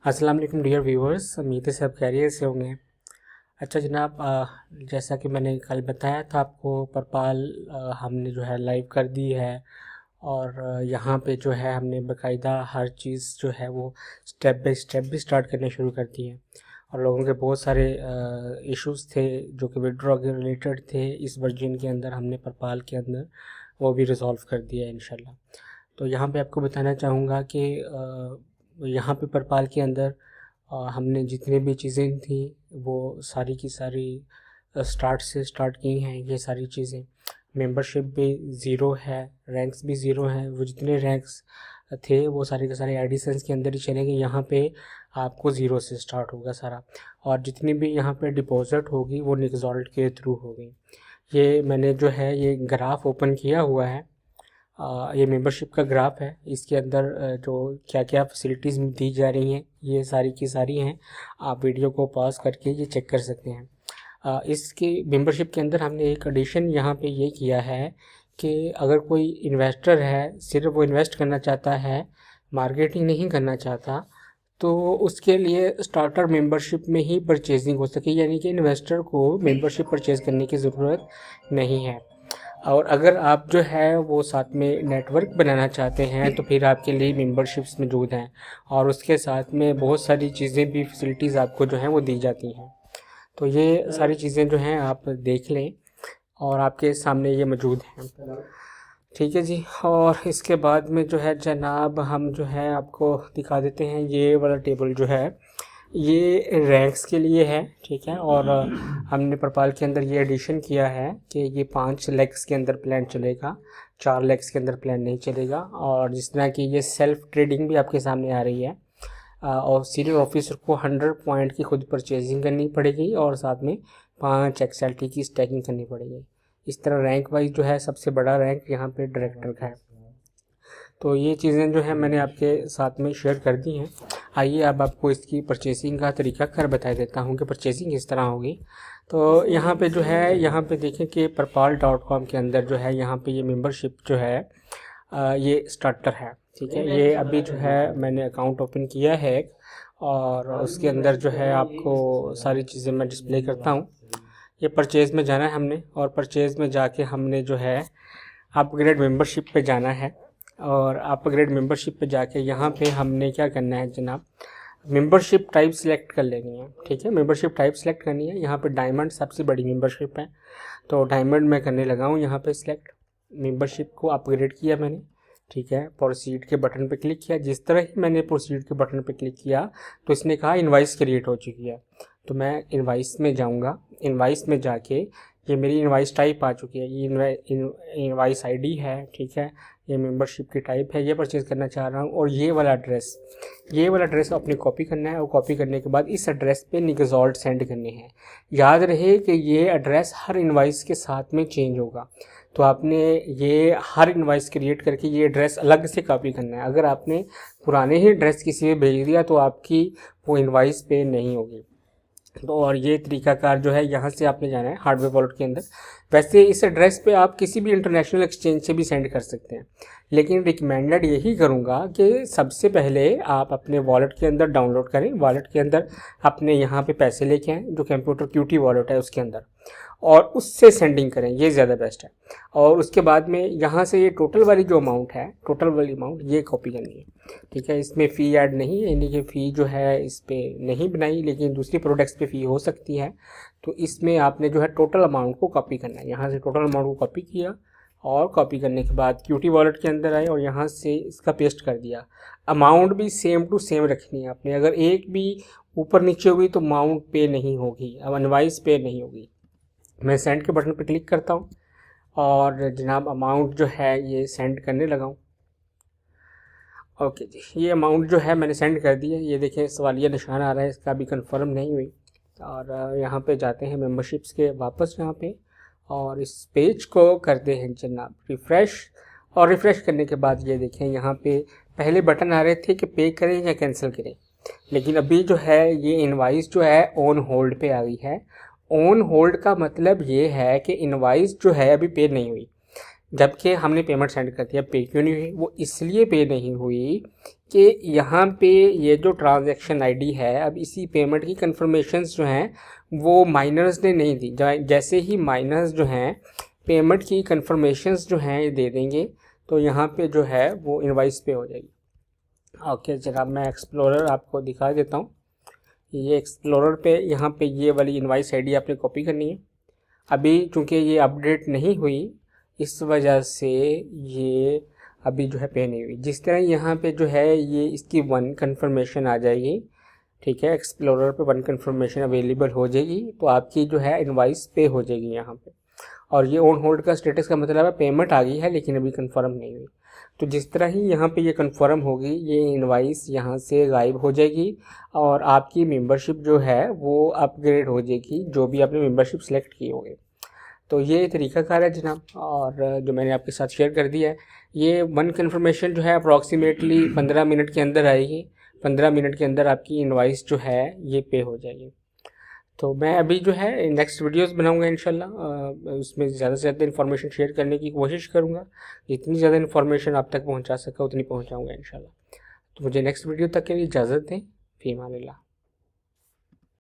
अस्सलाम वालेकुम dear viewers, उम्मीद है सब खैरियत से होंगे। अच्छा जनाब, जैसा कि मैंने कल बताया था आपको, परपाल हमने जो है लाइव कर दी है। और यहाँ पे जो है हमने बाकायदा हर चीज़ जो है वो स्टेप बाय स्टेप भी स्टार्ट करने शुरू कर दी है। और लोगों के बहुत सारे इश्यूज़ थे जो कि विड्रॉ के रिलेटेड थे, इस वर्जन के अंदर हमने परपाल के अंदर वो भी रिज़ॉल्व कर दिया है इंशाल्लाह। तो यहाँ पे आपको बताना चाहूँगा कि यहाँ पे परपाल के अंदर हमने जितनी भी चीज़ें थी वो सारी की सारी स्टार्ट की हैं। ये सारी चीज़ें मेंबरशिप भी ज़ीरो है, रैंक्स भी ज़ीरो हैं। वो जितने रैंक्स थे वो सारे के सारे एडिशंस के अंदर ही चलेंगे। यहाँ पे आपको ज़ीरो से स्टार्ट होगा सारा, और जितनी भी यहाँ पे डिपॉजिट होगी वो निक्सॉल्ट के थ्रू होगी। ये मैंने जो है ये ग्राफ ओपन किया हुआ है, ये मेंबरशिप का ग्राफ है। इसके अंदर जो क्या क्या फैसिलिटीज़ दी जा रही हैं ये सारी की सारी हैं। आप वीडियो को पॉज करके ये चेक कर सकते हैं। इसकी मेंबरशिप के अंदर हमने एक एडिशन यहाँ पे ये किया है कि अगर कोई इन्वेस्टर है, सिर्फ वो इन्वेस्ट करना चाहता है, मार्केटिंग नहीं करना चाहता, तो उसके लिए स्टार्टर मेंबरशिप में ही परचेजिंग हो सके, यानी कि इन्वेस्टर को मेंबरशिप परचेज़ करने की ज़रूरत नहीं है। और अगर आप जो है वो साथ में नेटवर्क बनाना चाहते हैं तो फिर आपके लिए मेंबरशिप्स मौजूद हैं, और उसके साथ में बहुत सारी चीज़ें भी फैसिलिटीज़ आपको जो हैं वो दी जाती हैं। तो ये सारी चीज़ें जो हैं आप देख लें और आपके सामने ये मौजूद हैं, ठीक है जी। और इसके बाद में जो है जनाब हम जो है आपको दिखा देते हैं, ये वाला टेबल जो है ये रैंक्स के लिए है, ठीक है। और हमने परपाल के अंदर ये एडिशन किया है कि ये 5 लेग्स के अंदर प्लान चलेगा, 4 लेग्स के अंदर प्लान नहीं चलेगा। और जिस तरह की ये सेल्फ ट्रेडिंग भी आपके सामने आ रही है, और सीनियर ऑफिसर को 100 पॉइंट की खुद परचेजिंग करनी पड़ेगी और साथ में 5 XLT की स्टैकिंग करनी पड़ेगी। इस तरह रैंक वाइज जो है सबसे बड़ा रैंक यहाँ पे डायरेक्टर का है। तो ये चीज़ें जो है मैंने आपके साथ में शेयर कर दी हैं। आइए अब आपको इसकी परचेसिंग का तरीका कर बता देता हूँ कि परचेसिंग किस तरह होगी। तो यहाँ पे जो है, यहाँ पे देखें कि परपाल.com के अंदर जो है यहाँ पे ये मेंबरशिप जो है ये स्टार्टर है, ठीक है। ये अभी जो है मैंने अकाउंट ओपन किया है और उसके अंदर जो है आपको सारी चीज़ें मैं डिस्प्ले करता हूँ। ये परचेज़ में जाना है हमने, और परचेज़ में जाके हमने जो है अपग्रेड मेंबरशिप पे जाना है। और अपग्रेड मेंबरशिप पे जाके यहाँ पे हमने क्या करना है जनाब, मेंबरशिप टाइप सिलेक्ट कर लेनी है, ठीक है। मेंबरशिप टाइप सिलेक्ट करनी है। यहाँ पे डायमंड सबसे बड़ी मेंबरशिप है, तो डायमंड में करने लगा हूँ। यहाँ पे सिलेक्ट मेंबरशिप को अपग्रेड किया मैंने, ठीक है। प्रोसीड के बटन पे क्लिक किया। जिस तरह ही मैंने प्रोसीड के बटन पे क्लिक किया तो इसने कहा इनवाइस क्रिएट हो चुकी है। तो मैं इनवाइस में जाऊँगा। इनवाइस में जाके ये मेरी इनवाइस टाइप आ चुकी है, ये इनवाइस आईडी है, ठीक है। ये मेंबरशिप की टाइप है, ये परचेज़ करना चाह रहा हूँ। और ये वाला एड्रेस अपने कॉपी करना है, और कॉपी करने के बाद इस एड्रेस पे निक्सॉल्ट सेंड करने हैं। याद रहे कि ये एड्रेस हर इनवाइस के साथ में चेंज होगा, तो आपने ये हर इनवाइस क्रिएट करके ये एड्रेस अलग से कॉपी करना है। अगर आपने पुराने ही एड्रेस किसी पे भेज दिया तो आपकी वो इनवाइस पे नहीं होगी। तो और ये तरीकाकार जो है, यहाँ से आपने जाना है हार्डवेयर वॉलेट के अंदर। वैसे इस एड्रेस पे आप किसी भी इंटरनेशनल एक्सचेंज से भी सेंड कर सकते हैं, लेकिन रिकमेंडेड यही करूँगा कि सबसे पहले आप अपने वॉलेट के अंदर डाउनलोड करें। वॉलेट के अंदर अपने यहाँ पे पैसे लेके आएँ, जो कंप्यूटर QT वॉलेट है उसके अंदर, और उससे सेंडिंग करें, ये ज़्यादा बेस्ट है। और उसके बाद में यहाँ से ये टोटल वाली जो अमाउंट है, टोटल वाली अमाउंट ये कॉपी करनी है, ठीक है। इसमें फ़ी ऐड नहीं है, यानी कि फ़ी जो है इस पर नहीं बनाई, लेकिन दूसरी प्रोडक्ट्स पे फ़ी हो सकती है। तो इसमें आपने जो है टोटल अमाउंट को कॉपी करना है। यहाँ से टोटल अमाउंट को कॉपी किया, और कॉपी करने के बाद QT वॉलेट के अंदर आए और यहाँ से इसका पेस्ट कर दिया। अमाउंट भी सेम टू सेम रखनी है आपने। अगर एक भी ऊपर नीचे हुई तो अमाउंट पे नहीं होगी, अब इनवाइस पे नहीं होगी। मैं सेंड के बटन पे क्लिक करता हूँ और जनाब अमाउंट जो है ये सेंड करने लगा हूँ। ओके जी, ये अमाउंट जो है मैंने सेंड कर दी है। ये देखें सवालिया निशान आ रहा है, इसका अभी कंफर्म नहीं हुई। और यहाँ पे जाते हैं मेंबरशिप्स के वापस यहाँ पे, और इस पेज को करते हैं जनाब रिफ़्रेश। और रिफ़्रेश करने के बाद ये देखें यहाँ पे पहले बटन आ रहे थे कि पे करें या कैंसिल करें, लेकिन अभी जो है ये इनवाइस जो है ऑन होल्ड पे आ गई है। ऑन होल्ड का मतलब ये है कि इनवाइस जो है अभी पे नहीं हुई, जबकि हमने पेमेंट सेंड कर दिया। पे क्यों नहीं हुई? वो इसलिए पे नहीं हुई कि यहाँ पे ये जो ट्रांजैक्शन आईडी है, अब इसी पेमेंट की कंफर्मेशंस जो हैं वो माइनर्स ने नहीं दी। जैसे ही माइनर्स जो हैं पेमेंट की कंफर्मेशंस जो हैं ये दे देंगे तो यहाँ पे जो है वो इनवाइस पे हो जाएगी। ओके जनाब, मैं एक्सप्लोरर आपको दिखा देता हूँ। ये एक्सप्लोरर पे यहाँ पे ये वाली इनवाइस आईडी आपने कॉपी करनी है। अभी चूँकि ये अपडेट नहीं हुई इस वजह से ये अभी जो है पे नहीं हुई। जिस तरह यहाँ पे जो है ये इसकी वन कंफर्मेशन आ जाएगी, ठीक है, एक्सप्लोरर पे वन कंफर्मेशन अवेलेबल हो जाएगी तो आपकी जो है इनवाइस पे हो जाएगी यहाँ पे। और ये ऑन होल्ड का स्टेटस का मतलब है पेमेंट आ गई है लेकिन अभी कंफर्म नहीं हुई। तो जिस तरह ही यहाँ पे ये कंफर्म होगी ये इनवाइस यहाँ से गायब हो जाएगी और आपकी मेंबरशिप जो है वो अपग्रेड हो जाएगी, जो भी आपने मेंबरशिप सेलेक्ट की होगी। तो ये तरीक़ाकार है जनाब, और जो मैंने आपके साथ शेयर कर दिया है। ये वन कंफर्मेशन जो है अप्रॉक्सीमेटली 15 मिनट के अंदर आएगी। 15 मिनट के अंदर आपकी इनवाइस जो है ये पे हो जाएगी। तो मैं अभी जो है नेक्स्ट वीडियोस बनाऊंगा इंशाल्लाह, उसमें ज़्यादा से ज़्यादा इन्फॉर्मेशन शेयर करने की कोशिश करूंगा। जितनी ज़्यादा इन्फॉर्मेशन आप तक पहुंचा सका उतनी पहुंचाऊंगा इंशाल्लाह। तो मुझे नेक्स्ट वीडियो तक के लिए इजाज़त दें। फ़ी अमानिल्लाह।